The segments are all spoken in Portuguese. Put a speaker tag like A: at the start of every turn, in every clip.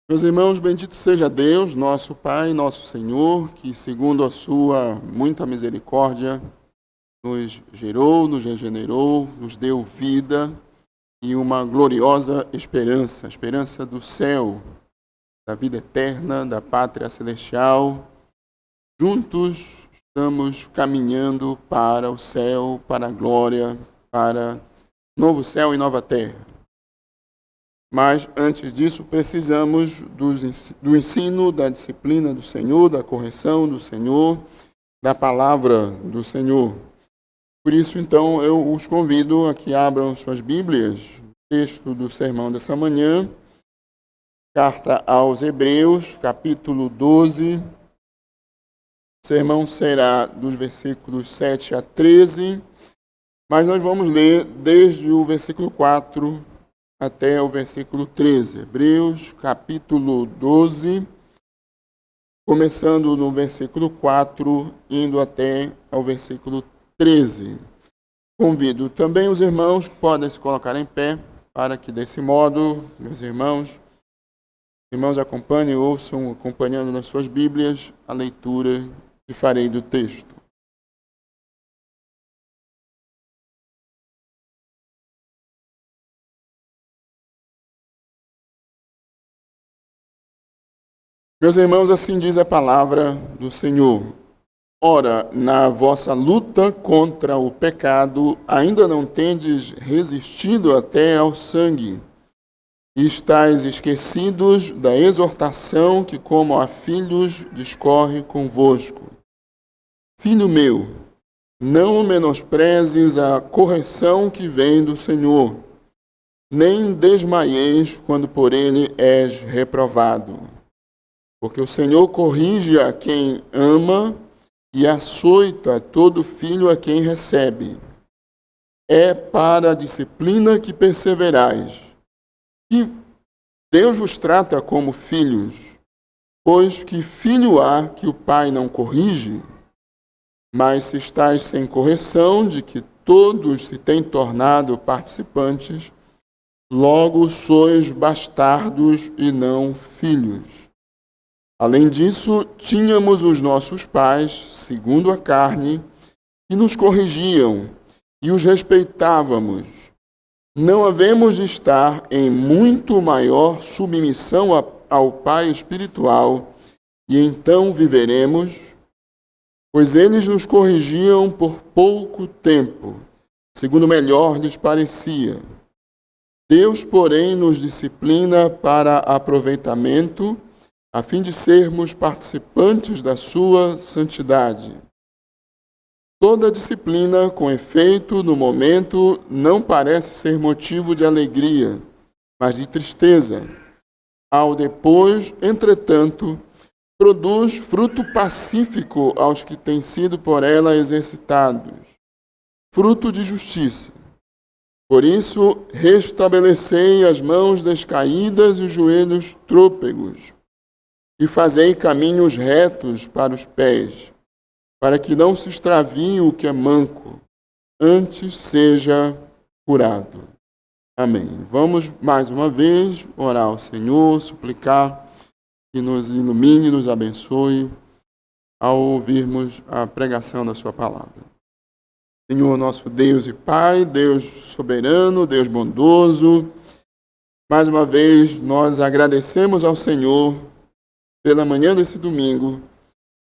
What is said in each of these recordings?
A: Meus irmãos, bendito seja Deus, nosso Pai, nosso Senhor, que segundo a sua muita misericórdia, nos gerou, nos regenerou, nos deu vida e uma gloriosa esperança, a esperança do céu, da vida eterna, da pátria celestial. Juntos estamos caminhando para o céu, para a glória, para novo céu e nova terra. Mas, antes disso, precisamos do ensino, da disciplina do Senhor, da correção do Senhor, da palavra do Senhor. Por isso, então, eu os convido a que abram suas Bíblias, texto do sermão dessa manhã, carta aos Hebreus, capítulo 12. O sermão será dos versículos 7 a 13, mas nós vamos ler desde o versículo 4 até o versículo 13. Hebreus, capítulo 12, começando no versículo 4, indo até ao versículo 13. Convido também os irmãos que podem se colocar em pé, para que desse modo, meus irmãos acompanhem, ouçam, acompanhando nas suas Bíblias, a leitura que farei do texto. Meus irmãos, assim diz a palavra do Senhor. Ora, na vossa luta contra o pecado, ainda não tendes resistido até ao sangue, e estáis esquecidos da exortação que, como a filhos, discorre convosco. Filho meu, não menosprezes a correção que vem do Senhor, nem desmaieis quando por ele és reprovado. Porque o Senhor corrige a quem ama e açoita todo filho a quem recebe. É para a disciplina que perseverais. E Deus vos trata como filhos, pois que filho há que o pai não corrige? Mas se estáis sem correção, de que todos se têm tornado participantes, logo sois bastardos e não filhos. Além disso, tínhamos os nossos pais, segundo a carne, que nos corrigiam e os respeitávamos. Não havemos de estar em muito maior submissão ao Pai espiritual, e então viveremos, pois eles nos corrigiam por pouco tempo, segundo melhor lhes parecia. Deus, porém, nos disciplina para aproveitamento, a fim de sermos participantes da sua santidade. Toda disciplina, com efeito, no momento, não parece ser motivo de alegria, mas de tristeza. Ao depois, entretanto, produz fruto pacífico aos que têm sido por ela exercitados, fruto de justiça. Por isso, restabelecei as mãos descaídas e os joelhos trôpegos, e fazei caminhos retos para os pés, para que não se extravie o que é manco, antes seja curado. Amém. Vamos mais uma vez orar ao Senhor, suplicar que nos ilumine e nos abençoe ao ouvirmos a pregação da sua palavra. Senhor, nosso Deus e Pai, Deus soberano, Deus bondoso, mais uma vez nós agradecemos ao Senhor pela manhã desse domingo,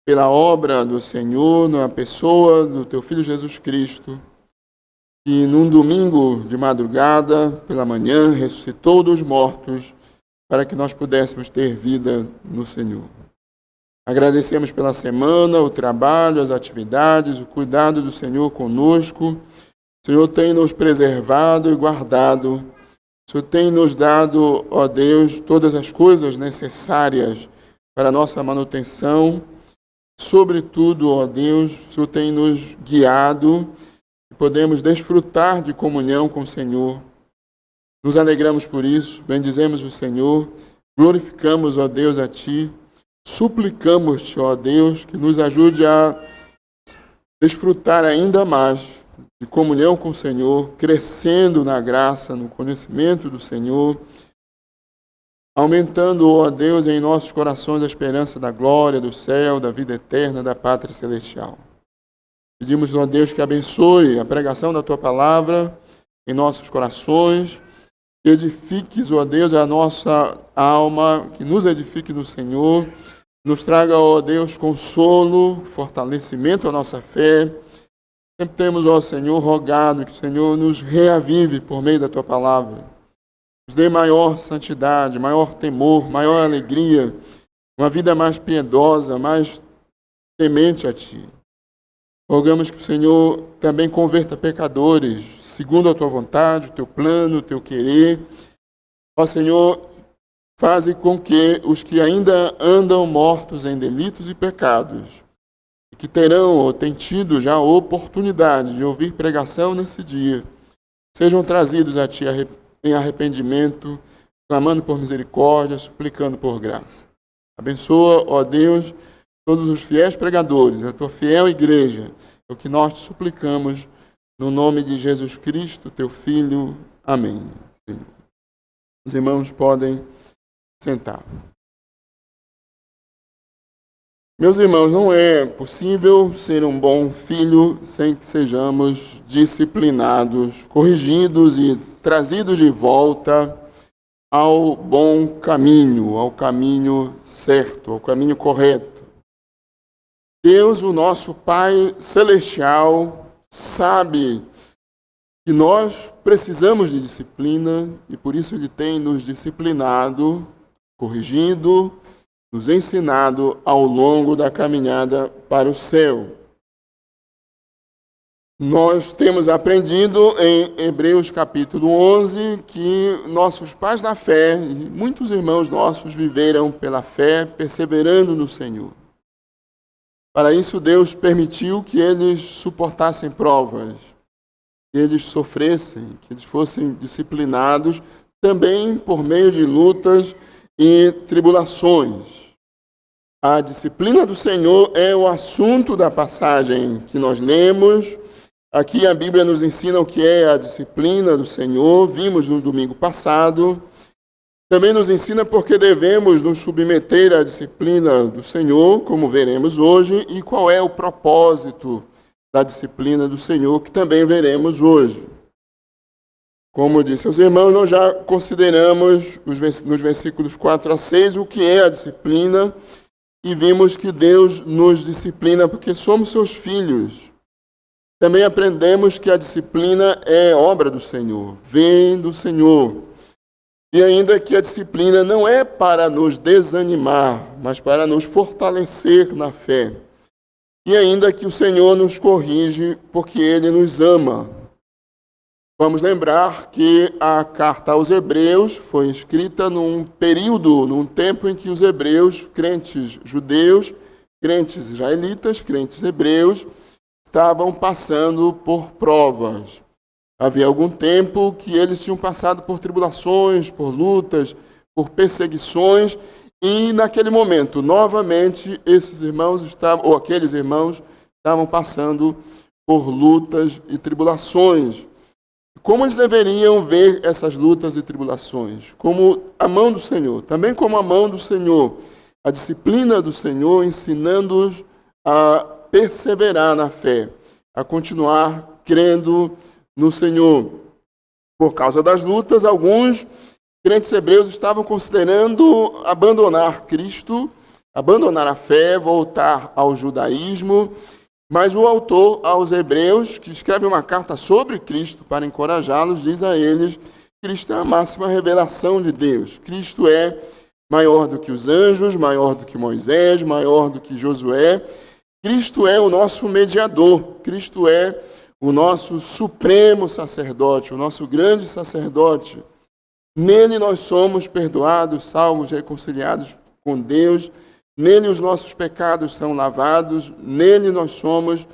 A: pela obra do Senhor, na pessoa do Teu Filho Jesus Cristo, que num domingo de madrugada, pela manhã, ressuscitou dos mortos, para que nós pudéssemos ter vida no Senhor. Agradecemos pela semana, o trabalho, as atividades, o cuidado do Senhor conosco. O Senhor tem nos preservado e guardado. O Senhor tem nos dado, ó Deus, todas as coisas necessárias para a nossa manutenção. Sobretudo, ó Deus, o Senhor tem nos guiado e podemos desfrutar de comunhão com o Senhor. Nos alegramos por isso, bendizemos o Senhor, glorificamos, ó Deus, a Ti, suplicamos-te, ó Deus, que nos ajude a desfrutar ainda mais de comunhão com o Senhor, crescendo na graça, no conhecimento do Senhor, aumentando, ó Deus, em nossos corações a esperança da glória, do céu, da vida eterna, da pátria celestial. Pedimos, ó Deus, que abençoe a pregação da Tua palavra em nossos corações, que edifiques, ó Deus, a nossa alma, que nos edifique no Senhor, nos traga, ó Deus, consolo, fortalecimento à nossa fé. Sempre temos, ó Senhor, rogado que o Senhor nos reavive por meio da Tua palavra. Nos dê maior santidade, maior temor, maior alegria, uma vida mais piedosa, mais temente a Ti. Rogamos que o Senhor também converta pecadores, segundo a Tua vontade, o Teu plano, o Teu querer. Ó Senhor, faze com que os que ainda andam mortos em delitos e pecados, que terão ou têm tido já a oportunidade de ouvir pregação nesse dia, sejam trazidos a Ti em arrependimento, clamando por misericórdia, suplicando por graça. Abençoa, ó Deus, todos os fiéis pregadores, a Tua fiel igreja, é o que nós te suplicamos, no nome de Jesus Cristo, Teu Filho. Amém. Senhor. Os irmãos podem sentar. Meus irmãos, não é possível ser um bom filho sem que sejamos disciplinados, corrigidos e trazidos de volta ao bom caminho, ao caminho certo, ao caminho correto. Deus, o nosso Pai Celestial, sabe que nós precisamos de disciplina e por isso Ele tem nos disciplinado, corrigido, nos ensinado ao longo da caminhada para o céu. Nós temos aprendido em Hebreus capítulo 11 que nossos pais da fé, e muitos irmãos nossos viveram pela fé, perseverando no Senhor. Para isso Deus permitiu que eles suportassem provas, que eles sofressem, que eles fossem disciplinados, também por meio de lutas e tribulações. A disciplina do Senhor é o assunto da passagem que nós lemos. Aqui a Bíblia nos ensina o que é a disciplina do Senhor, vimos no domingo passado. Também nos ensina porque devemos nos submeter à disciplina do Senhor, como veremos hoje, e qual é o propósito da disciplina do Senhor, que também veremos hoje. Como disse aos irmãos, nós já consideramos nos versículos 4 a 6 o que é a disciplina e vimos que Deus nos disciplina porque somos seus filhos. Também aprendemos que a disciplina é obra do Senhor, vem do Senhor. E ainda que a disciplina não é para nos desanimar, mas para nos fortalecer na fé. E ainda que o Senhor nos corrige porque Ele nos ama. Vamos lembrar que a carta aos Hebreus foi escrita num período, num tempo em que os hebreus, crentes judeus, crentes israelitas, crentes hebreus, estavam passando por provas. Havia algum tempo que eles tinham passado por tribulações, por lutas, por perseguições, e naquele momento, novamente, esses irmãos estavam, ou aqueles irmãos, estavam passando por lutas e tribulações. Como eles deveriam ver essas lutas e tribulações? Como a mão do Senhor, também como a mão do Senhor, a disciplina do Senhor, ensinando-os a perseverar na fé, a continuar crendo no Senhor. Por causa das lutas, alguns crentes hebreus estavam considerando abandonar Cristo, abandonar a fé, voltar ao judaísmo, mas o autor aos Hebreus, que escreve uma carta sobre Cristo para encorajá-los, diz a eles: Cristo é a máxima revelação de Deus. Cristo é maior do que os anjos, maior do que Moisés, maior do que Josué. Cristo é o nosso mediador. Cristo é o nosso supremo sacerdote, o nosso grande sacerdote. Nele nós somos perdoados, salvos, reconciliados com Deus. Nele os nossos pecados são lavados, nele nós somos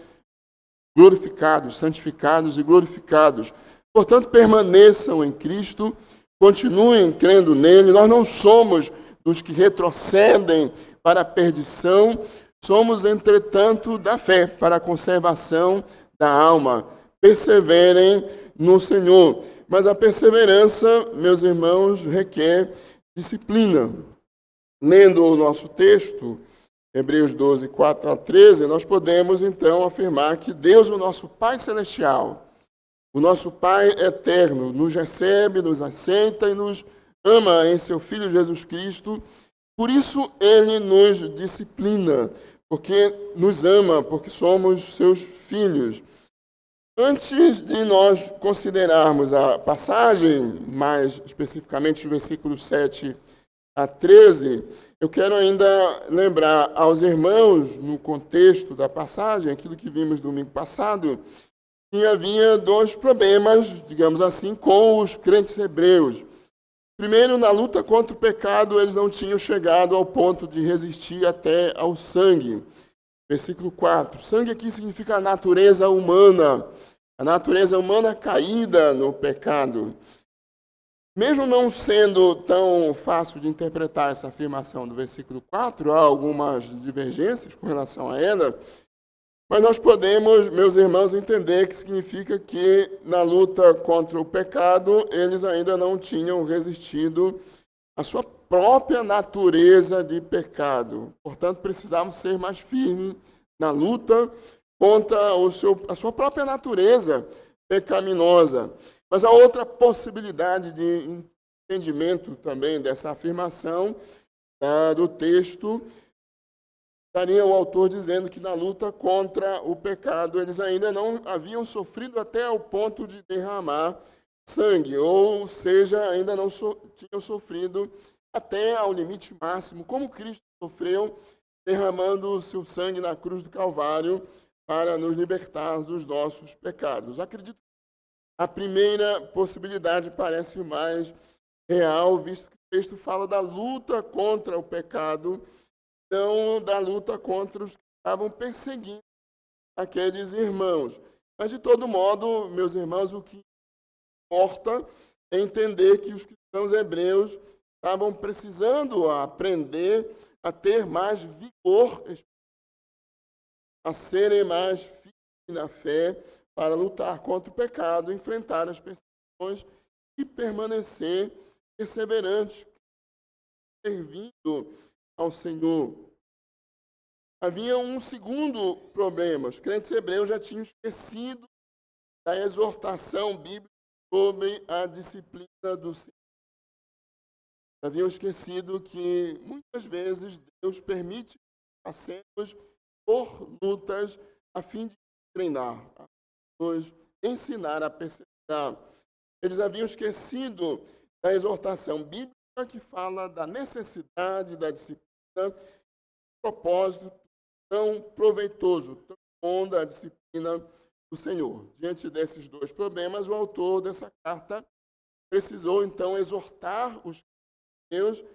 A: glorificados, santificados e glorificados. Portanto, permaneçam em Cristo, continuem crendo nele. Nós não somos dos que retrocedem para a perdição, somos, entretanto, da fé, para a conservação da alma. Perseverem no Senhor. Mas a perseverança, meus irmãos, requer disciplina. Lendo o nosso texto, Hebreus 12, 4 a 13, nós podemos então afirmar que Deus, o nosso Pai Celestial, o nosso Pai eterno, nos recebe, nos aceita e nos ama em seu Filho Jesus Cristo. Por isso ele nos disciplina, porque nos ama, porque somos seus filhos. Antes de nós considerarmos a passagem, mais especificamente o versículo 7 a 13, eu quero ainda lembrar aos irmãos, no contexto da passagem, aquilo que vimos domingo passado, que havia dois problemas, digamos assim, com os crentes hebreus. Primeiro, na luta contra o pecado, eles não tinham chegado ao ponto de resistir até ao sangue. Versículo 4. Sangue aqui significa a natureza humana caída no pecado. Mesmo não sendo tão fácil de interpretar essa afirmação do versículo 4, há algumas divergências com relação a ela, mas nós podemos, meus irmãos, entender que significa que na luta contra o pecado, eles ainda não tinham resistido à sua própria natureza de pecado. Portanto, precisamos ser mais firmes na luta contra a sua própria natureza pecaminosa. Mas a outra possibilidade de entendimento também dessa afirmação do texto estaria o autor dizendo que na luta contra o pecado eles ainda não haviam sofrido até o ponto de derramar sangue, ou seja, ainda não tinham sofrido até ao limite máximo, como Cristo sofreu derramando o seu sangue na cruz do Calvário para nos libertar dos nossos pecados. Acredito que a primeira possibilidade parece mais real, visto que o texto fala da luta contra o pecado, não da luta contra os que estavam perseguindo aqueles irmãos. Mas, de todo modo, meus irmãos, o que importa é entender que os cristãos hebreus estavam precisando aprender a ter mais vigor, a serem mais firmes na fé para lutar contra o pecado, enfrentar as perseguições e permanecer perseverantes, servindo ao Senhor. Havia um segundo problema. Os crentes hebreus já tinham esquecido da exortação bíblica sobre a disciplina do Senhor. Haviam esquecido que muitas vezes Deus permite que passemos por lutas a fim de treinar, a nos ensinar a perseverar. Eles haviam esquecido da exortação bíblica que fala da necessidade da disciplina, propósito tão proveitoso, tão bom da disciplina do Senhor. Diante desses dois problemas, o autor dessa carta precisou, então, exortar os cristãos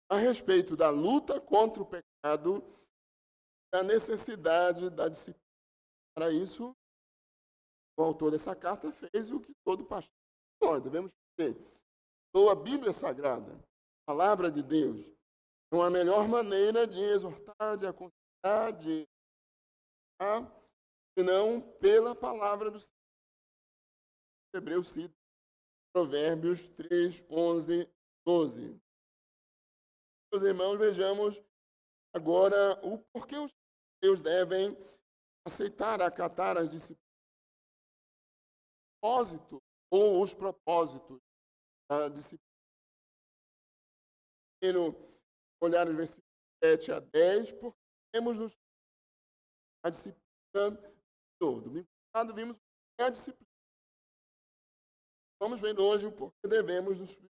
A: a respeito da luta contra o pecado, da necessidade da disciplina. Para isso, o autor dessa carta fez o que todo pastor nós devemos fazer. A Bíblia Sagrada, a palavra de Deus, é uma melhor maneira de exortar, de aconselhar, de senão pela palavra do Senhor. Hebreus cita Provérbios 3, 11, 12. Meus irmãos, vejamos agora o porquê os cristãos devem aceitar, acatar as disciplinas, ou os propósitos da disciplina. Primeiro, olhar os versículos 7 a 10, porque temos a disciplina do domingo passado, vimos a disciplina. Vamos ver hoje o porquê devemos nos submeter.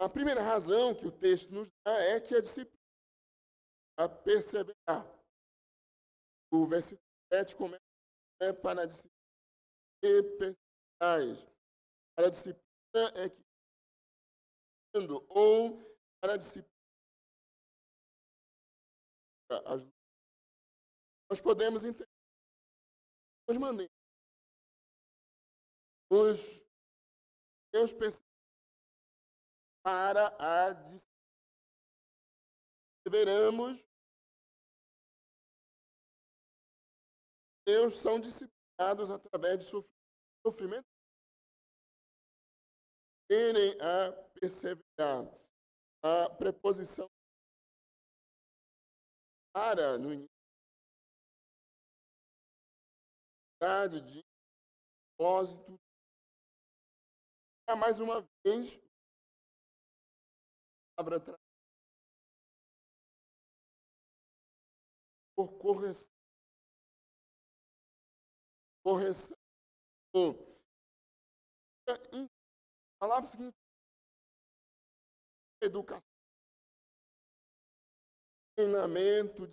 A: A primeira razão que o texto nos dá é que a disciplina a perseverar. O versículo 7 começa para a disciplina e perseverais. Para a disciplina é que ou para a disciplina nós podemos entender duas maneiras. Os Deus perseveram para a disciplina. Perseveramos. Deus são disciplinados através de sofrimento. aprenderem a perseverar. A preposição para no início de propósito. Mais uma vez, a palavra por correção. Correção. A palavra significa educação, treinamento,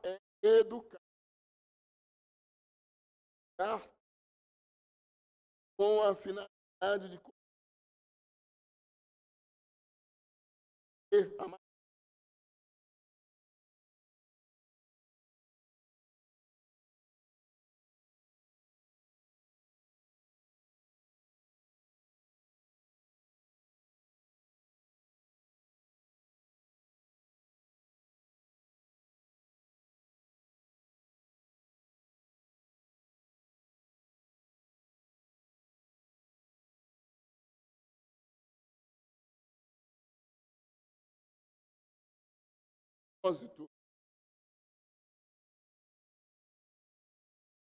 A: é educar com a finalidade de ter a propósito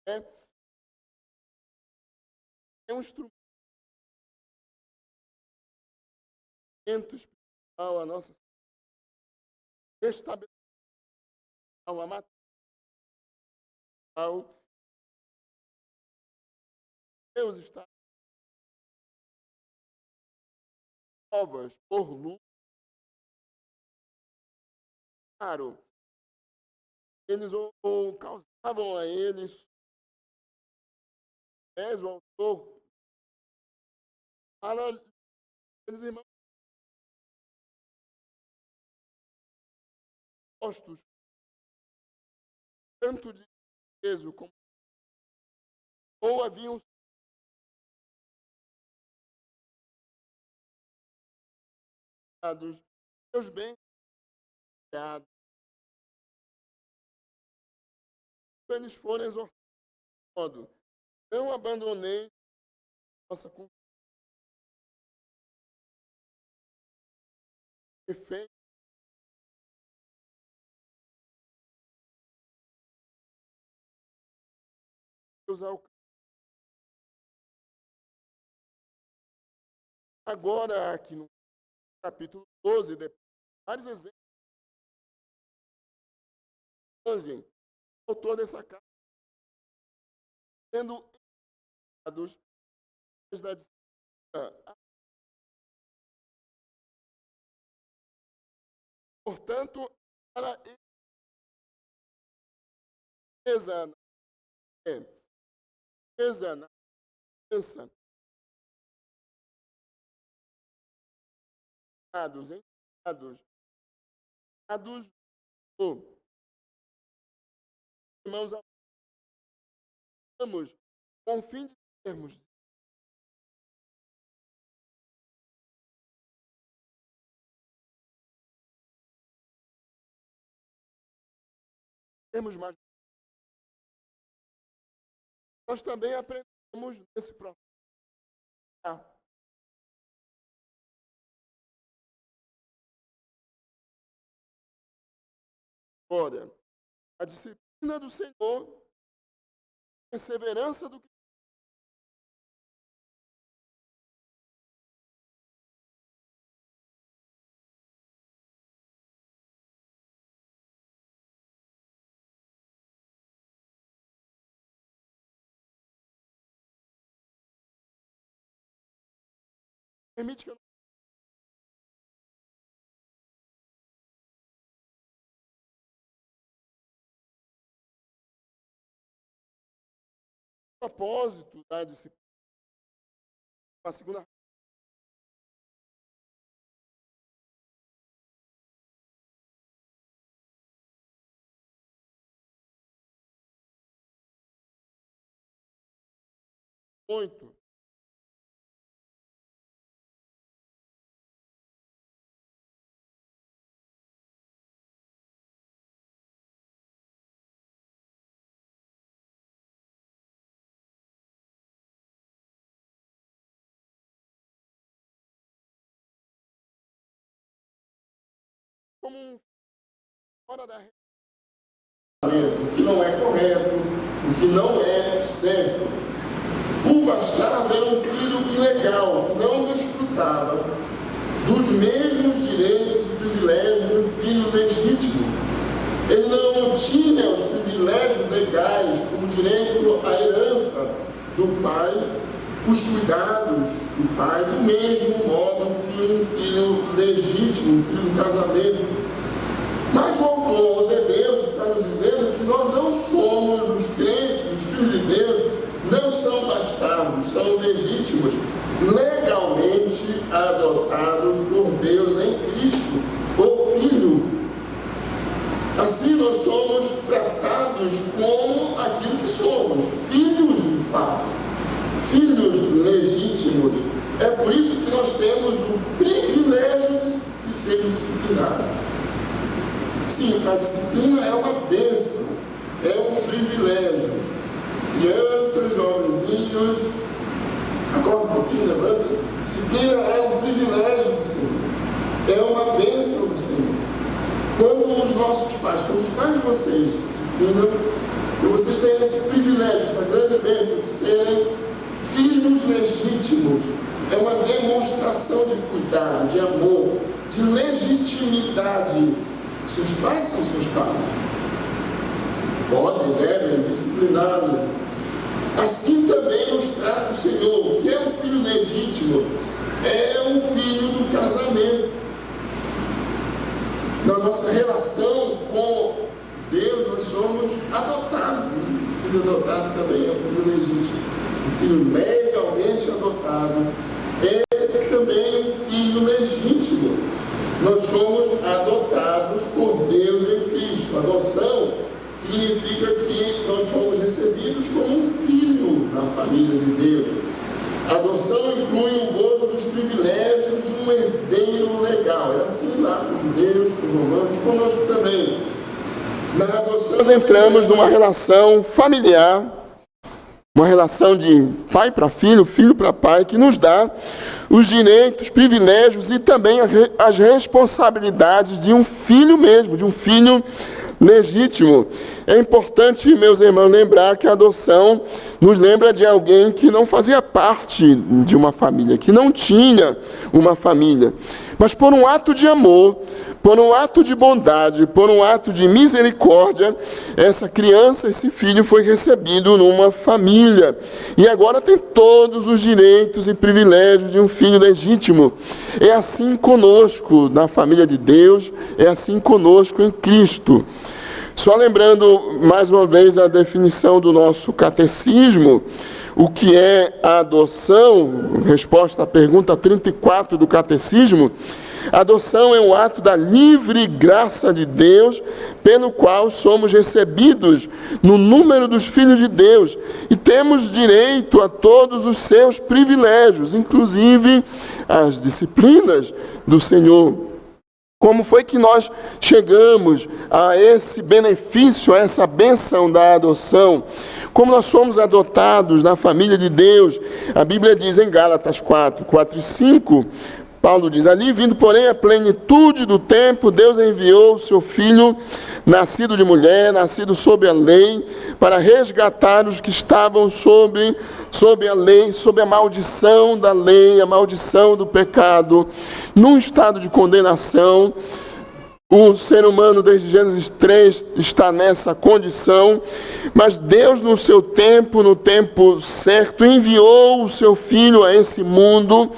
A: é um instrumento espiritual, a nossa estabelecimento, a material. Deus está novas por luz. Claro, eles causavam a eles, o autor, para eles irmãos postos, tanto de peso como ou haviam dados seus bens criados. Eles foram exortados. Não abandonei nossa perfeita. Agora, aqui no capítulo 12, depois, vários exemplos. 12, o autor dessa carta, sendo dados da disciplina. Portanto, para exanar, exanar, dados, dados, irmãos, amamos com o fim de termos mais. Nós também aprendemos nesse processo. Ora, a disciplina do Senhor, a perseverança do que permite que eu propósito da disciplina. A segunda muito como fora da o que não é correto, o que não é certo. O bastardo era um filho ilegal, que não desfrutava dos mesmos direitos e privilégios de um filho legítimo. Ele não tinha os privilégios legais, como direito à herança do pai, os cuidados do pai, do mesmo modo que um filho legítimo, um filho do casamento. Mas o autor aos Hebreus está nos dizendo que nós não somos os crentes, os filhos de Deus, não são bastardos, são legítimos, legalmente adotados por Deus em Cristo, o Filho. Assim nós somos tratados como aquilo que somos, filhos de fato, filhos legítimos. É por isso que nós temos o privilégio de sermos disciplinados. Sim, a disciplina é uma bênção, é um privilégio. Crianças, jovenzinhos, acorda um pouquinho, levanta. Disciplina é um privilégio do Senhor, é uma bênção do Senhor. Quando os nossos pais, quando os pais de vocês disciplinam, que vocês têm esse privilégio, essa grande bênção de serem filhos legítimos, é uma demonstração de cuidado, de amor, de legitimidade. Seus pais são seus pais. Podem, devem, discipliná-los. Assim também nos trata o Senhor, que é um filho legítimo, é um filho do casamento. Na nossa relação com Deus, nós somos adotados. O filho adotado também é um filho legítimo. O filho legalmente adotado é também um filho legítimo. Nós somos adotados por Deus em Cristo. Adoção significa que nós fomos recebidos como um filho na família de Deus. Adoção inclui o gozo dos privilégios de um herdeiro legal. É assim lá com os judeus, com os romanos, conosco também. Na adoção nós entramos numa relação familiar, uma relação de pai para filho, filho para pai, que nos dá os direitos, privilégios e também as responsabilidades de um filho mesmo, de um filho legítimo. É importante, meus irmãos, lembrar que a adoção nos lembra de alguém que não fazia parte de uma família, que não tinha uma família. Mas por um ato de amor, por um ato de bondade, por um ato de misericórdia, essa criança, esse filho foi recebido numa família. E agora tem todos os direitos e privilégios de um filho legítimo. É assim conosco na família de Deus, é assim conosco em Cristo. Só lembrando mais uma vez a definição do nosso catecismo, o que é a adoção, resposta à pergunta 34 do catecismo. A adoção é um ato da livre graça de Deus, pelo qual somos recebidos no número dos filhos de Deus e temos direito a todos os seus privilégios, inclusive as disciplinas do Senhor. Como foi que nós chegamos a esse benefício, a essa bênção da adoção? Como nós somos adotados na família de Deus? A Bíblia diz em Gálatas 4 e 5, Paulo diz, ali vindo porém a plenitude do tempo, Deus enviou o seu Filho, nascido de mulher, nascido sob a lei, para resgatar os que estavam sob a lei, sob a maldição da lei, a maldição do pecado, num estado de condenação. O ser humano, desde Gênesis 3, está nessa condição, mas Deus, no seu tempo, no tempo certo, enviou o seu Filho a esse mundo,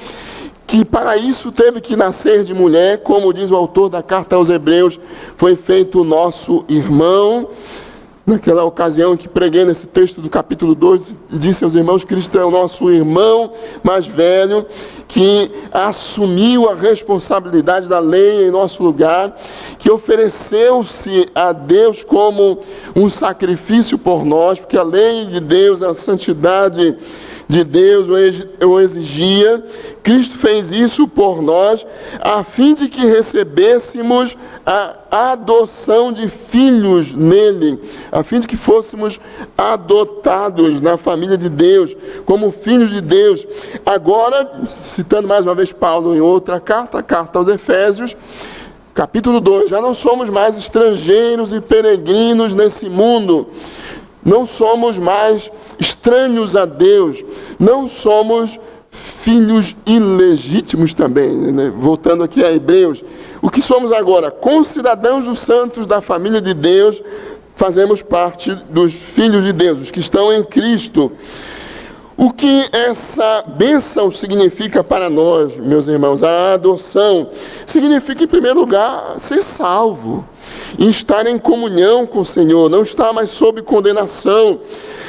A: que para isso teve que nascer de mulher, como diz o autor da carta aos Hebreus, foi feito o nosso irmão. Naquela ocasião que preguei nesse texto do capítulo 2, disse aos irmãos, Cristo é o nosso irmão mais velho, que assumiu a responsabilidade da lei em nosso lugar, que ofereceu-se a Deus como um sacrifício por nós, porque a lei de Deus, a santidade de Deus o exigia. Cristo fez isso por nós, a fim de que recebêssemos a adoção de filhos nele, a fim de que fôssemos adotados na família de Deus, como filhos de Deus. Agora, citando mais uma vez Paulo em outra carta, a carta aos Efésios, Capítulo 2, já não somos mais estrangeiros e peregrinos nesse mundo. Não somos mais estranhos a Deus. Não somos filhos ilegítimos também, né? Voltando aqui a Hebreus. O que somos agora? Concidadãos dos santos da família de Deus, fazemos parte dos filhos de Deus, os que estão em Cristo. O que essa bênção significa para nós, meus irmãos? A adoção significa, em primeiro lugar, ser salvo, e estar em comunhão com o Senhor, não estar mais sob condenação.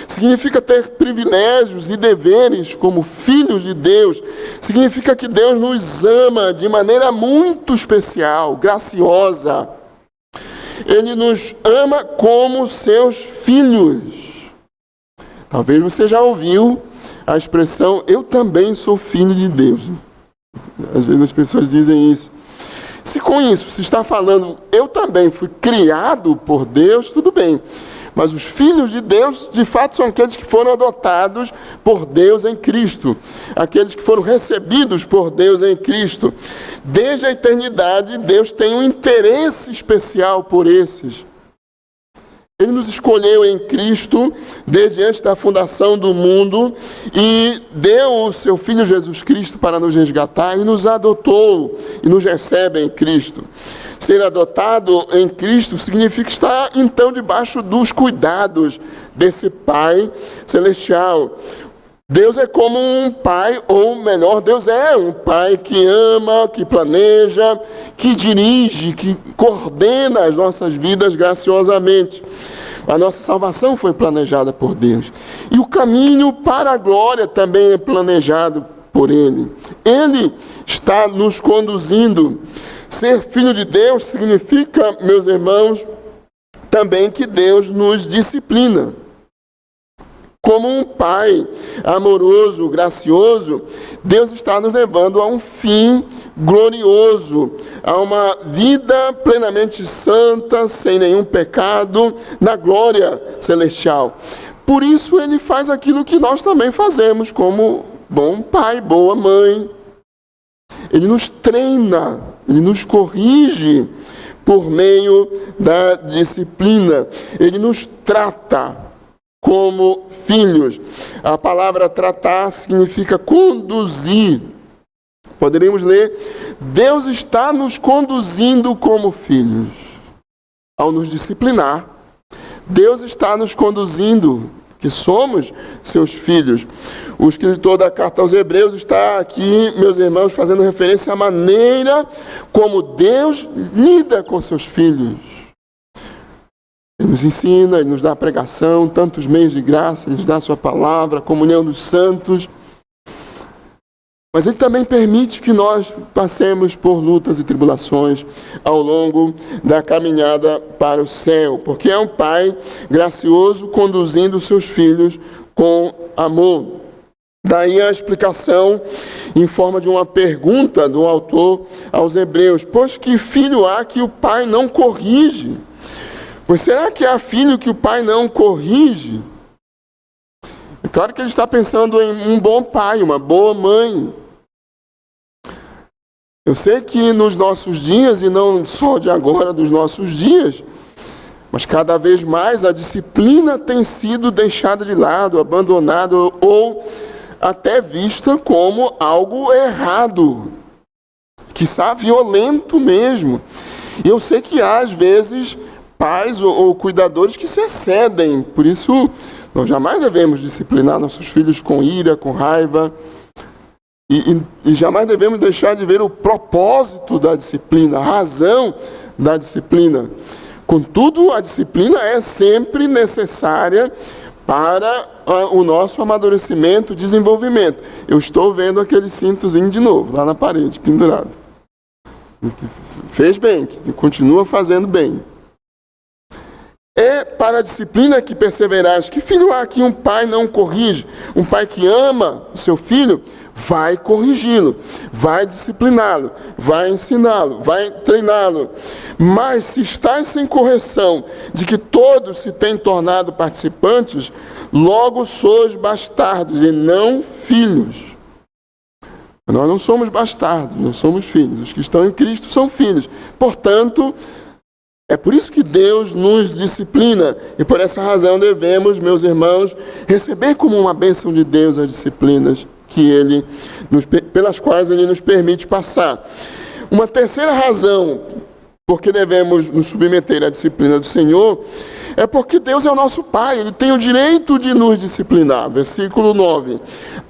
A: Significa ter privilégios e deveres como filhos de Deus. Significa que Deus nos ama de maneira muito especial, graciosa. Ele nos ama como seus filhos. Talvez você já ouviu a expressão, eu também sou filho de Deus. Às vezes as pessoas dizem isso. Se com isso se está falando, eu também fui criado por Deus, tudo bem. Mas os filhos de Deus, de fato, são aqueles que foram adotados por Deus em Cristo. Aqueles que foram recebidos por Deus em Cristo. Desde a eternidade, Deus tem um interesse especial por esses. Ele nos escolheu em Cristo desde antes da fundação do mundo e deu o seu Filho Jesus Cristo para nos resgatar e nos adotou e nos recebe em Cristo. Ser adotado em Cristo significa estar, então, debaixo dos cuidados desse Pai Celestial. Deus é como um pai, ou melhor, Deus é um pai que ama, que planeja, que dirige, que coordena as nossas vidas graciosamente. A nossa salvação foi planejada por Deus. E o caminho para a glória também é planejado por Ele. Ele está nos conduzindo. Ser filho de Deus significa, meus irmãos, também que Deus nos disciplina. Como um pai amoroso, gracioso, Deus está nos levando a um fim glorioso, a uma vida plenamente santa, sem nenhum pecado, na glória celestial. Por isso Ele faz aquilo que nós também fazemos, como bom pai, boa mãe. Ele nos treina, Ele nos corrige por meio da disciplina. Ele nos trata como filhos. A palavra tratar significa conduzir. Poderíamos ler, Deus está nos conduzindo como filhos. Ao nos disciplinar, Deus está nos conduzindo, que somos seus filhos. O escritor da carta aos Hebreus está aqui, meus irmãos, fazendo referência à maneira como Deus lida com seus filhos. Ele nos ensina, Ele nos dá a pregação, tantos meios de graça, Ele nos dá a sua palavra, a comunhão dos santos. Mas Ele também permite que nós passemos por lutas e tribulações ao longo da caminhada para o céu, porque é um Pai gracioso conduzindo os seus filhos com amor. Daí a explicação em forma de uma pergunta do autor aos Hebreus: pois que filho há que o pai não corrige? Pois será que há filho que o pai não corrige? É claro que ele está pensando em um bom pai, uma boa mãe. Eu sei que nos nossos dias, e não só de agora, dos nossos dias, mas cada vez mais a disciplina tem sido deixada de lado, abandonada ou até vista como algo errado, quiçá violento mesmo. E eu sei que há, às vezes, pais ou cuidadores que se excedem, por isso nós jamais devemos disciplinar nossos filhos com ira, com raiva, e jamais devemos deixar de ver o propósito da disciplina, a razão da disciplina. Contudo, a disciplina é sempre necessária para o nosso amadurecimento e desenvolvimento. Eu estou vendo aquele cintozinho de novo, lá na parede, pendurado. Fez bem, continua fazendo bem. É para a disciplina que perseverais. Que filho há que um pai não corrige? Um pai que ama o seu filho vai corrigi-lo, vai discipliná-lo, vai ensiná-lo, vai treiná-lo. Mas se estáis sem correção de que todos se têm tornado participantes, logo sois bastardos e não filhos. Nós não somos bastardos, nós somos filhos. Os que estão em Cristo são filhos. Portanto, é por isso que Deus nos disciplina. E por essa razão devemos, meus irmãos, receber como uma bênção de Deus as disciplinas pelas quais Ele nos permite passar. Uma terceira razão porque devemos nos submeter à disciplina do Senhor é porque Deus é o nosso Pai, Ele tem o direito de nos disciplinar. Versículo 9.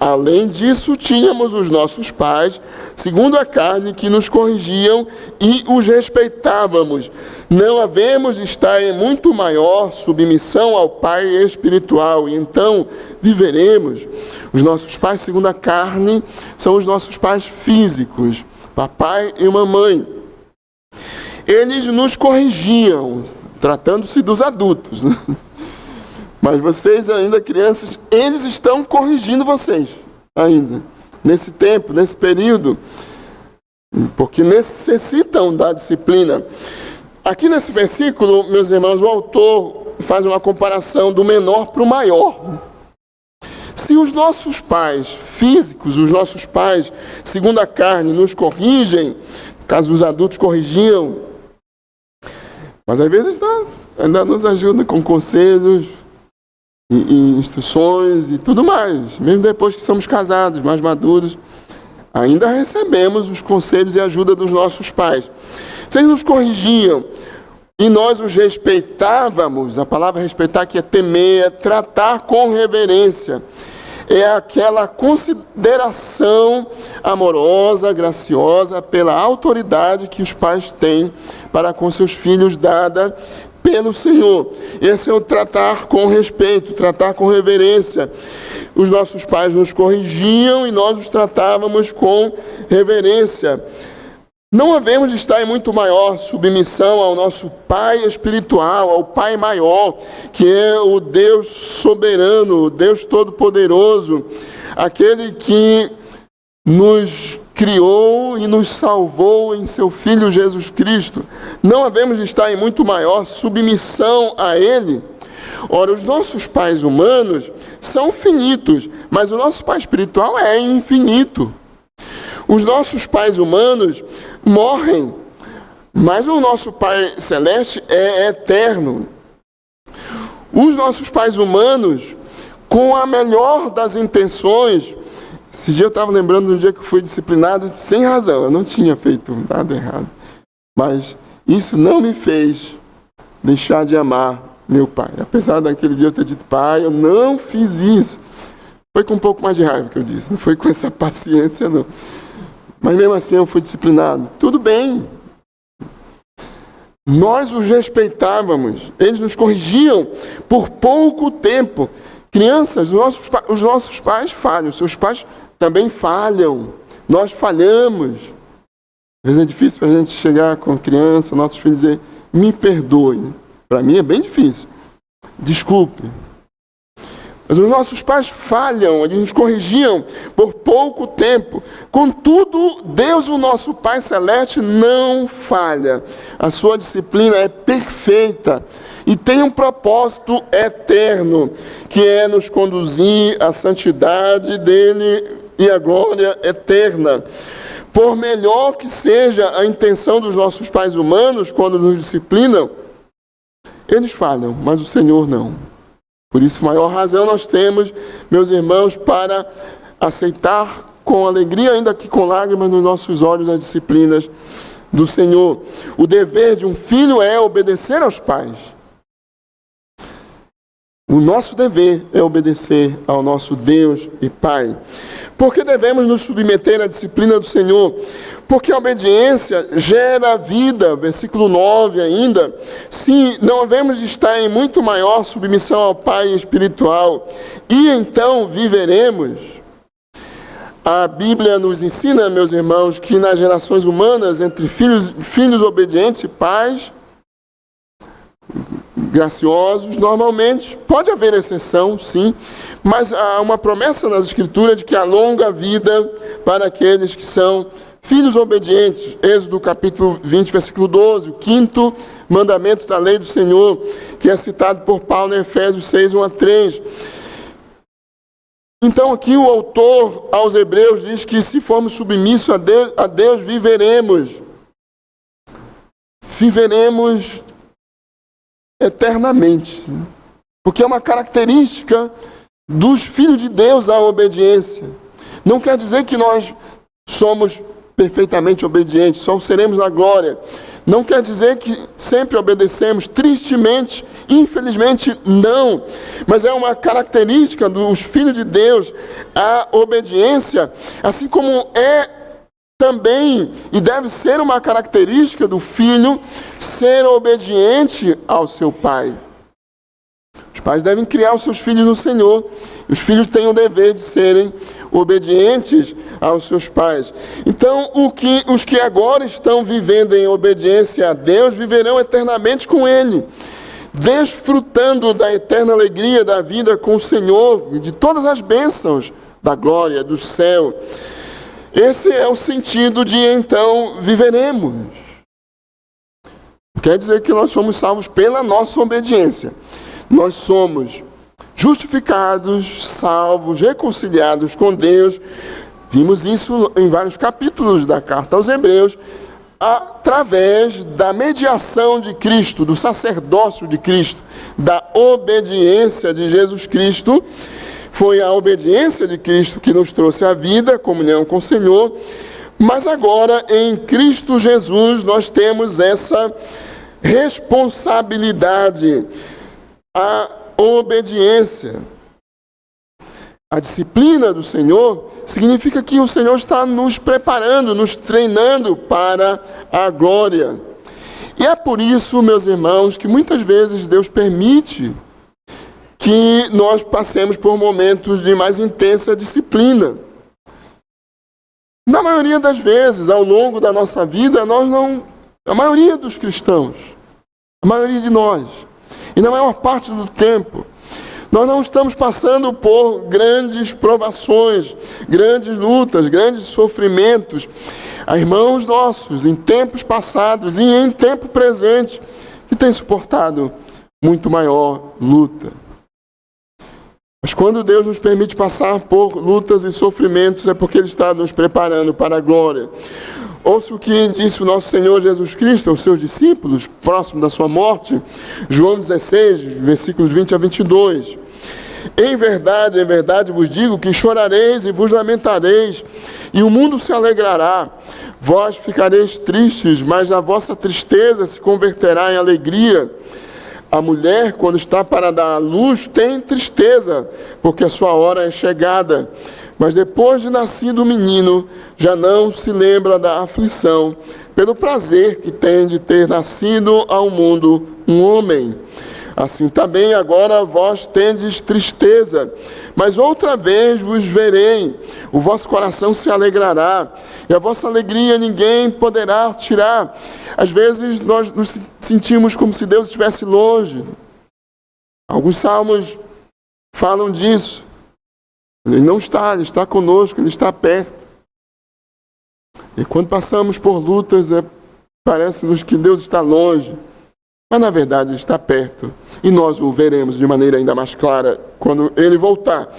A: Além disso, tínhamos os nossos pais, segundo a carne, que nos corrigiam e os respeitávamos. Não havemos de estar em muito maior submissão ao Pai espiritual, e então viveremos. Os nossos pais, segundo a carne, são os nossos pais físicos, papai e mamãe. Eles nos corrigiam, tratando-se dos adultos, né? Mas vocês ainda crianças, eles estão corrigindo vocês ainda, nesse tempo, nesse período, porque necessitam da disciplina. Aqui nesse versículo, meus irmãos, o autor faz uma comparação do menor para o maior. Se os nossos pais físicos, os nossos pais, segundo a carne, nos corrigem, no caso os adultos corrigiam, mas às vezes ainda nos ajuda com conselhos e instruções e tudo mais. Mesmo depois que somos casados, mais maduros, ainda recebemos os conselhos e ajuda dos nossos pais. Se eles nos corrigiam e nós os respeitávamos, a palavra respeitar aqui é temer, é tratar com reverência. É aquela consideração amorosa, graciosa, pela autoridade que os pais têm para com seus filhos, dada pelo Senhor. Esse é o tratar com respeito, tratar com reverência. Os nossos pais nos corrigiam e nós os tratávamos com reverência. Não havemos de estar em muito maior submissão ao nosso Pai espiritual, ao Pai maior, que é o Deus soberano, o Deus todo-poderoso, aquele que nos criou e nos salvou em seu Filho Jesus Cristo. Não havemos de estar em muito maior submissão a Ele. Ora, os nossos pais humanos são finitos, mas o nosso Pai espiritual é infinito. Os nossos pais humanos morrem, mas o nosso Pai Celeste é eterno. Os nossos pais humanos, com a melhor das intenções, esse dia eu estava lembrando de um dia que eu fui disciplinado sem razão, eu não tinha feito nada errado, mas isso não me fez deixar de amar meu pai. Apesar daquele dia eu ter dito, pai, eu não fiz isso. Foi com um pouco mais de raiva que eu disse, não foi com essa paciência não. Mas mesmo assim eu fui disciplinado. Tudo bem. Nós os respeitávamos. Eles nos corrigiam por pouco tempo. Crianças, os nossos pais falham. Seus pais também falham. Nós falhamos. Às vezes é difícil para a gente chegar com criança, nossos filhos dizer, me perdoe. Para mim é bem difícil. Desculpe. Mas os nossos pais falham, eles nos corrigiam por pouco tempo. Contudo, Deus, o nosso Pai Celeste, não falha. A sua disciplina é perfeita e tem um propósito eterno, que é nos conduzir à santidade dele e à glória eterna. Por melhor que seja a intenção dos nossos pais humanos quando nos disciplinam, eles falham, mas o Senhor não. Por isso, maior razão nós temos, meus irmãos, para aceitar com alegria, ainda que com lágrimas nos nossos olhos, as disciplinas do Senhor. O dever de um filho é obedecer aos pais. O nosso dever é obedecer ao nosso Deus e Pai. Por que devemos nos submeter à disciplina do Senhor? Porque a obediência gera vida, versículo 9 ainda. Sim, não havemos de estar em muito maior submissão ao Pai espiritual, e então viveremos. A Bíblia nos ensina, meus irmãos, que nas relações humanas, entre filhos obedientes e pais graciosos, normalmente, pode haver exceção, sim, mas há uma promessa nas Escrituras de que há longa vida para aqueles que são filhos obedientes. Êxodo capítulo 20, versículo 12, o 5º mandamento da lei do Senhor, que é citado por Paulo em Efésios 6, 1 a 3. Então aqui o autor aos Hebreus diz que se formos submissos a Deus viveremos. Viveremos eternamente. Porque é uma característica dos filhos de Deus a obediência. Não quer dizer que nós somos perfeitamente obedientes, só seremos na glória. Não quer dizer que sempre obedecemos, tristemente, infelizmente não. Mas é uma característica dos filhos de Deus a obediência, assim como é também e deve ser uma característica do filho ser obediente ao seu pai. Os pais devem criar os seus filhos no Senhor. Os filhos têm o dever de serem obedientes aos seus pais. Então, os que agora estão vivendo em obediência a Deus, viverão eternamente com Ele, desfrutando da eterna alegria da vida com o Senhor e de todas as bênçãos da glória, do céu. Esse é o sentido de então viveremos. Quer dizer que nós somos salvos pela nossa obediência. Nós somos justificados, salvos, reconciliados com Deus. Vimos isso em vários capítulos da carta aos Hebreus, através da mediação de Cristo, do sacerdócio de Cristo, da obediência de Jesus Cristo. Foi a obediência de Cristo que nos trouxe a vida, a comunhão com o Senhor. Mas agora, em Cristo Jesus, nós temos essa responsabilidade, a obediência. A disciplina do Senhor significa que o Senhor está nos preparando, nos treinando para a glória. E é por isso, meus irmãos, que muitas vezes Deus permite que nós passemos por momentos de mais intensa disciplina. Na maioria das vezes, ao longo da nossa vida, a maioria dos cristãos, a maioria de nós, e na maior parte do tempo, nós não estamos passando por grandes provações, grandes lutas, grandes sofrimentos. Há irmãos nossos, em tempos passados e em tempo presente, que têm suportado muito maior luta. Mas quando Deus nos permite passar por lutas e sofrimentos, é porque Ele está nos preparando para a glória. Ouça o que disse o nosso Senhor Jesus Cristo aos seus discípulos, próximo da sua morte, João 16, versículos 20 a 22. Em verdade vos digo que chorareis e vos lamentareis, e o mundo se alegrará. Vós ficareis tristes, mas a vossa tristeza se converterá em alegria. A mulher, quando está para dar à luz, tem tristeza, porque a sua hora é chegada. Mas depois de nascido o menino, já não se lembra da aflição, pelo prazer que tem de ter nascido ao mundo um homem. Assim também agora vós tendes tristeza, mas outra vez vos verei, o vosso coração se alegrará, e a vossa alegria ninguém poderá tirar. Às vezes nós nos sentimos como se Deus estivesse longe. Alguns salmos falam disso. Ele não está, Ele está conosco, Ele está perto. E quando passamos por lutas, parece-nos que Deus está longe. Mas na verdade Ele está perto. E nós o veremos de maneira ainda mais clara quando Ele voltar.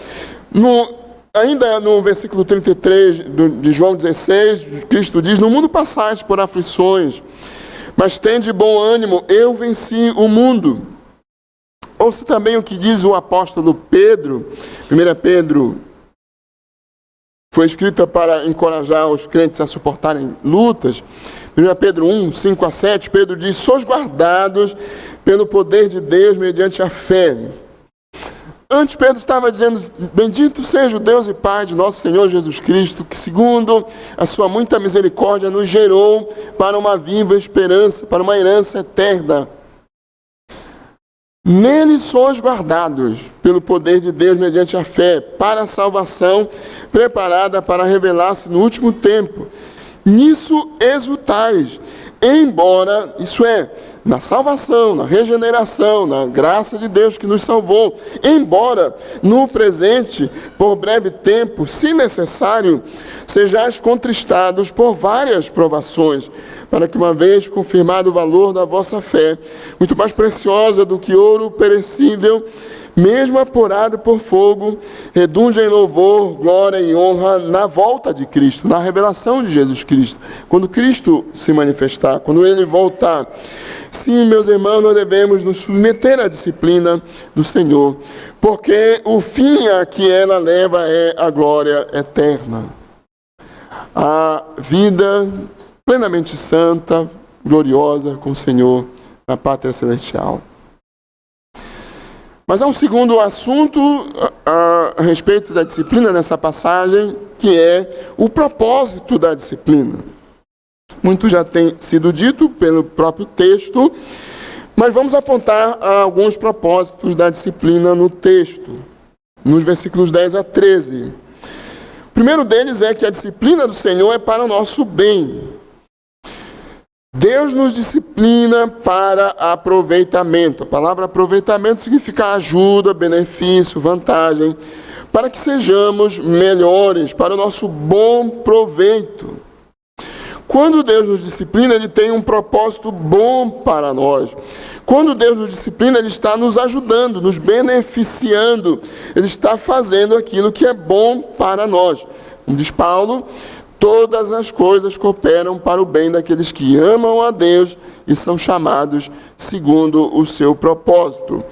A: Ainda no versículo 33 de João 16, Cristo diz: no mundo passais por aflições, mas tende bom ânimo, eu venci o mundo. Ouça também o que diz o apóstolo Pedro. 1 Pedro foi escrita para encorajar os crentes a suportarem lutas. 1 Pedro 1, 5 a 7, Pedro diz: sois guardados pelo poder de Deus mediante a fé. Antes Pedro estava dizendo: bendito seja o Deus e Pai de nosso Senhor Jesus Cristo, que segundo a sua muita misericórdia nos gerou para uma viva esperança, para uma herança eterna. Nele sois guardados pelo poder de Deus mediante a fé, para a salvação preparada para revelar-se no último tempo. Nisso exultais, embora, isso é, na salvação, na regeneração, na graça de Deus que nos salvou, embora no presente, por breve tempo, se necessário, sejais contristados por várias provações, para que, uma vez confirmado o valor da vossa fé, muito mais preciosa do que ouro perecível, mesmo apurado por fogo, redunde em louvor, glória e honra na volta de Cristo, na revelação de Jesus Cristo. Quando Cristo se manifestar, quando Ele voltar. Sim, meus irmãos, nós devemos nos submeter à disciplina do Senhor, porque o fim a que ela leva é a glória eterna. A vida plenamente santa, gloriosa com o Senhor na pátria celestial. Mas há um segundo assunto a respeito da disciplina nessa passagem, que é o propósito da disciplina. Muito já tem sido dito pelo próprio texto, mas vamos apontar alguns propósitos da disciplina no texto, nos versículos 10 a 13. O primeiro deles é que a disciplina do Senhor é para o nosso bem. Deus nos disciplina para aproveitamento. A palavra aproveitamento significa ajuda, benefício, vantagem, para que sejamos melhores, para o nosso bom proveito. Quando Deus nos disciplina, Ele tem um propósito bom para nós. Quando Deus nos disciplina, Ele está nos ajudando, nos beneficiando. Ele está fazendo aquilo que é bom para nós. Como diz Paulo, todas as coisas cooperam para o bem daqueles que amam a Deus e são chamados segundo o seu propósito.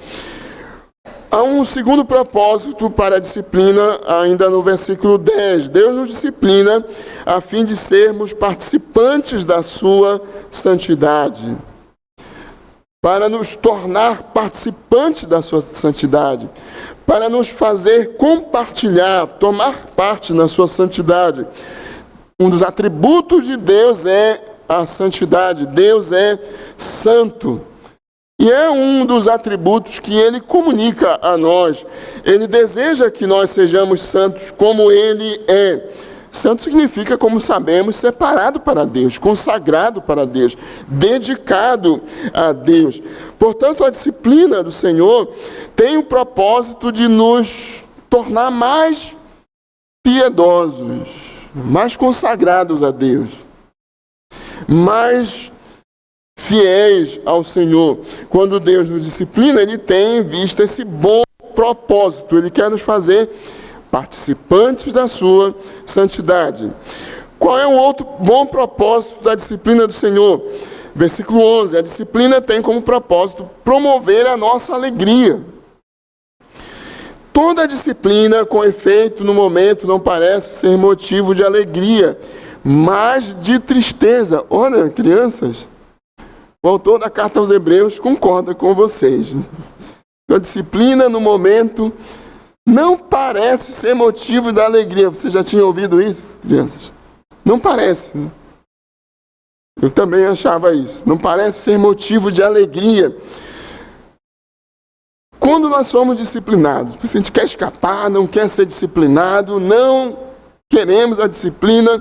A: Há um segundo propósito para a disciplina, ainda no versículo 10. Deus nos disciplina a fim de sermos participantes da sua santidade. Para nos tornar participantes da sua santidade. Para nos fazer compartilhar, tomar parte na sua santidade. Um dos atributos de Deus é a santidade. Deus é santo. E é um dos atributos que Ele comunica a nós. Ele deseja que nós sejamos santos como Ele é. Santo significa, como sabemos, separado para Deus, consagrado para Deus, dedicado a Deus. Portanto, a disciplina do Senhor tem o propósito de nos tornar mais piedosos, mais consagrados a Deus, mais fiéis ao Senhor. Quando Deus nos disciplina, Ele tem em vista esse bom propósito. Ele quer nos fazer participantes da sua santidade. Qual é o outro bom propósito da disciplina do Senhor? Versículo 11. A disciplina tem como propósito promover a nossa alegria. Toda disciplina, com efeito, no momento, não parece ser motivo de alegria, mas de tristeza. Olha, crianças, o autor da carta aos Hebreus concorda com vocês. A disciplina, no momento, não parece ser motivo de alegria. Você já tinha ouvido isso, crianças? Não parece, né? Eu também achava isso. Não parece ser motivo de alegria. Quando nós somos disciplinados, a gente quer escapar, não quer ser disciplinado, não queremos a disciplina,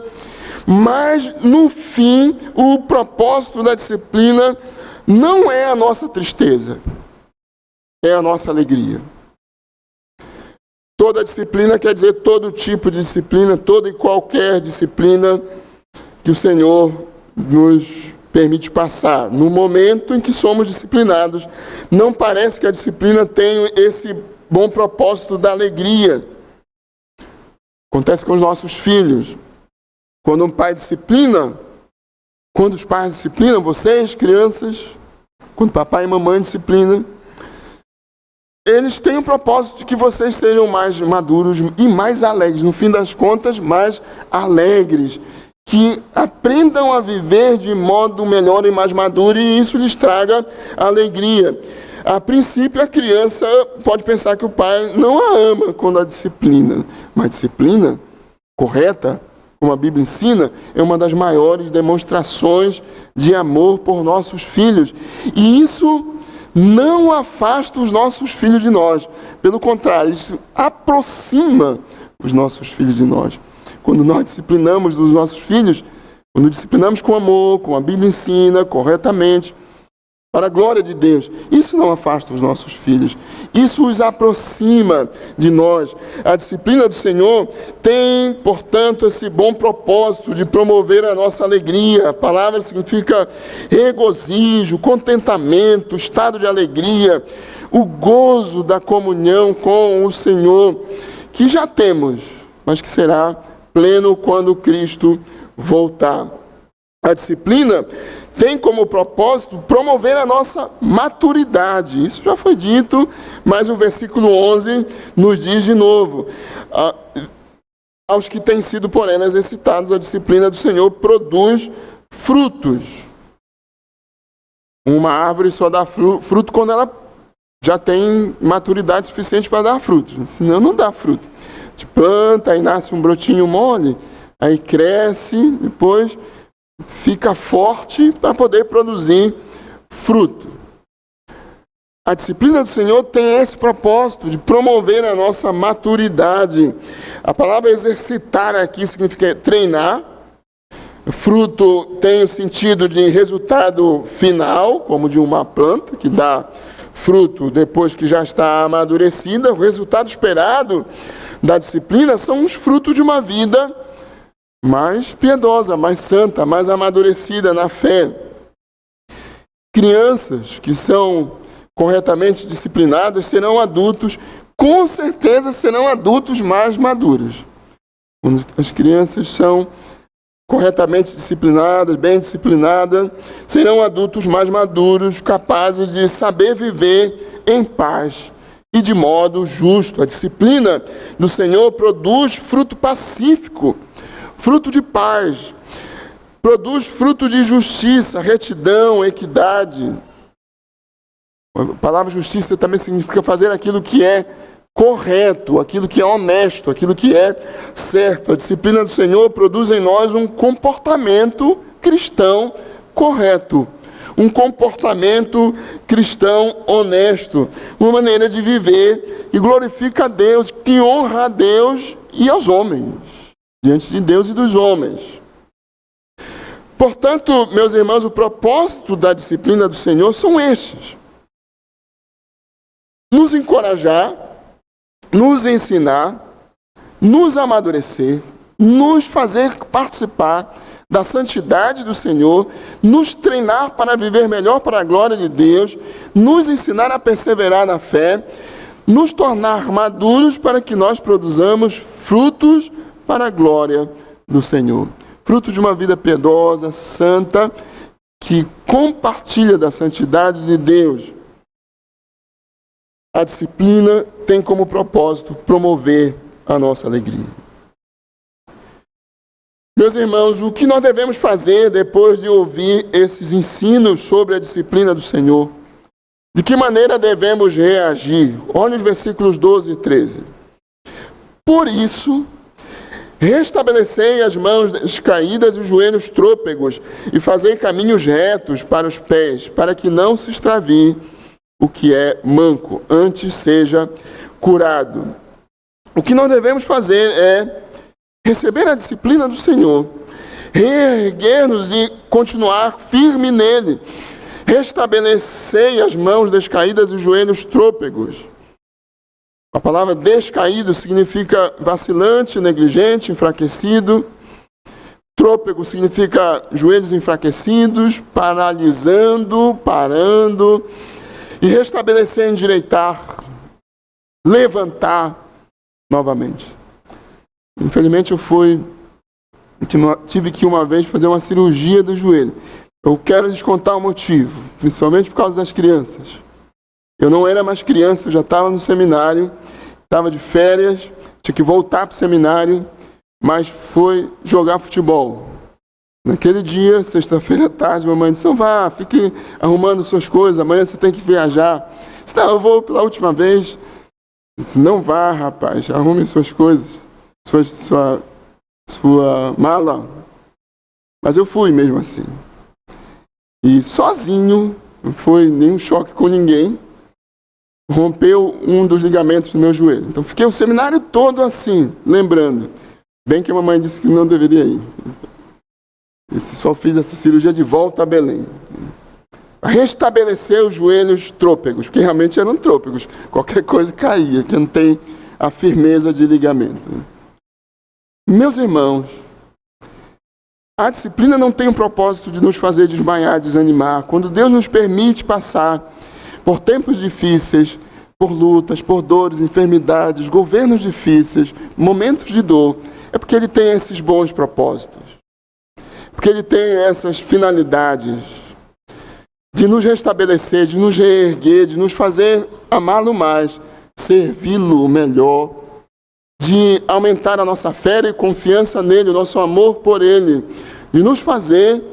A: mas no fim, o propósito da disciplina não é a nossa tristeza, é a nossa alegria. Toda disciplina quer dizer todo tipo de disciplina, toda e qualquer disciplina que o Senhor nos permite passar. No momento em que somos disciplinados, não parece que a disciplina tem esse bom propósito da alegria. Acontece com os nossos filhos. Quando um pai disciplina, quando os pais disciplinam, vocês, crianças, quando papai e mamãe disciplinam, eles têm o propósito de que vocês sejam mais maduros e mais alegres. No fim das contas, mais alegres. Que aprendam a viver de modo melhor e mais maduro, e isso lhes traga alegria. A princípio, a criança pode pensar que o pai não a ama quando a disciplina. Mas a disciplina correta, como a Bíblia ensina, é uma das maiores demonstrações de amor por nossos filhos. E isso não afasta os nossos filhos de nós. Pelo contrário, isso aproxima os nossos filhos de nós. Quando nós disciplinamos os nossos filhos, quando disciplinamos com amor, como a Bíblia ensina, corretamente, para a glória de Deus. Isso não afasta os nossos filhos. Isso os aproxima de nós. A disciplina do Senhor tem, portanto, esse bom propósito de promover a nossa alegria. A palavra significa regozijo, contentamento, estado de alegria, o gozo da comunhão com o Senhor, que já temos, mas que será pleno quando Cristo voltar. A disciplina tem como propósito promover a nossa maturidade. Isso já foi dito, mas o versículo 11 nos diz de novo: aos que têm sido por ela exercitados, a disciplina do Senhor produz frutos. Uma árvore só dá fruto quando ela já tem maturidade suficiente para dar frutos, senão não dá fruto. De planta, aí nasce um brotinho mole, aí cresce, depois fica forte para poder produzir fruto. A disciplina do Senhor tem esse propósito de promover a nossa maturidade. A palavra exercitar aqui significa treinar. Fruto tem o sentido de resultado final, como de uma planta que dá fruto depois que já está amadurecida. O resultado esperado da disciplina são os frutos de uma vida mais piedosa, mais santa, mais amadurecida na fé. Crianças que são corretamente disciplinadas serão adultos, com certeza serão adultos mais maduros. Quando as crianças são corretamente disciplinadas, bem disciplinadas, serão adultos mais maduros, capazes de saber viver em paz e de modo justo. A disciplina do Senhor produz fruto pacífico, fruto de paz, produz fruto de justiça, retidão, equidade. A palavra justiça também significa fazer aquilo que é correto, aquilo que é honesto, aquilo que é certo. A disciplina do Senhor produz em nós um comportamento cristão correto, um comportamento cristão honesto, uma maneira de viver que glorifica a Deus, que honra a Deus e aos homens, diante de Deus e dos homens. Portanto, meus irmãos, o propósito da disciplina do Senhor são estes: nos encorajar, nos ensinar, nos amadurecer, nos fazer participar da santidade do Senhor, nos treinar para viver melhor para a glória de Deus, nos ensinar a perseverar na fé, nos tornar maduros para que nós produzamos frutos para a glória do Senhor. Fruto de uma vida piedosa, santa, que compartilha da santidade de Deus. A disciplina tem como propósito promover a nossa alegria. Meus irmãos, o que nós devemos fazer depois de ouvir esses ensinos sobre a disciplina do Senhor? De que maneira devemos reagir? Olha os versículos 12 e 13. Por isso, restabelecei as mãos descaídas e os joelhos trôpegos, e fazei caminhos retos para os pés, para que não se extravie o que é manco, antes seja curado. O que nós devemos fazer é receber a disciplina do Senhor, reerguer-nos e continuar firme nele. Restabelecei as mãos descaídas e os joelhos trôpegos. A palavra descaído significa vacilante, negligente, enfraquecido. Trôpego significa joelhos enfraquecidos, paralisando, parando. E restabelecer, endireitar, levantar novamente. Infelizmente tive que uma vez fazer uma cirurgia do joelho. Eu quero lhes contar o motivo, principalmente por causa das crianças. Eu não era mais criança, eu já estava no seminário, estava de férias, tinha que voltar para o seminário, mas foi jogar futebol. Naquele dia, sexta-feira à tarde, mamãe disse: não vá, fique arrumando suas coisas, amanhã você tem que viajar. Eu disse: não, eu vou pela última vez. Eu disse: não vá, rapaz, arrume suas coisas, sua mala. Mas eu fui mesmo assim. E sozinho, não foi nenhum choque com ninguém, rompeu um dos ligamentos do meu joelho. Então fiquei o seminário todo assim, lembrando. Bem que a mamãe disse que não deveria ir. E só fiz essa cirurgia de volta a Belém. restabelecer os joelhos trôpegos, que realmente eram trôpegos. Qualquer coisa caía, que não tem a firmeza de ligamento. Meus irmãos, a disciplina não tem o propósito de nos fazer desmaiar, desanimar. Quando Deus nos permite passar por tempos difíceis, por lutas, por dores, enfermidades, governos difíceis, momentos de dor, é porque Ele tem esses bons propósitos. Porque Ele tem essas finalidades de nos restabelecer, de nos reerguer, de nos fazer amá-lo mais, servi-lo melhor, de aumentar a nossa fé e confiança nele, o nosso amor por ele, de nos fazer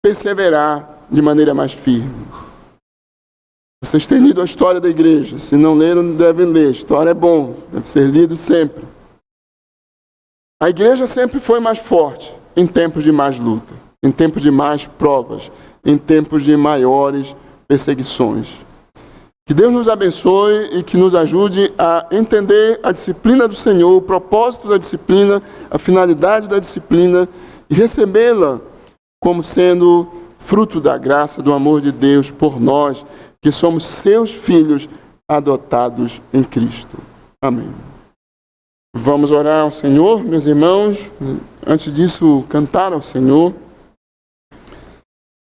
A: perseverar de maneira mais firme. Vocês têm lido a história da igreja. Se não leram, devem ler. A história é bom, deve ser lido sempre. A igreja sempre foi mais forte em tempos de mais luta, em tempos de mais provas, em tempos de maiores perseguições. Que Deus nos abençoe e que nos ajude a entender a disciplina do Senhor, o propósito da disciplina, a finalidade da disciplina e recebê-la como sendo fruto da graça, do amor de Deus por nós, que somos seus filhos adotados em Cristo. Amém. Vamos orar ao Senhor, meus irmãos. Antes disso, cantar ao Senhor.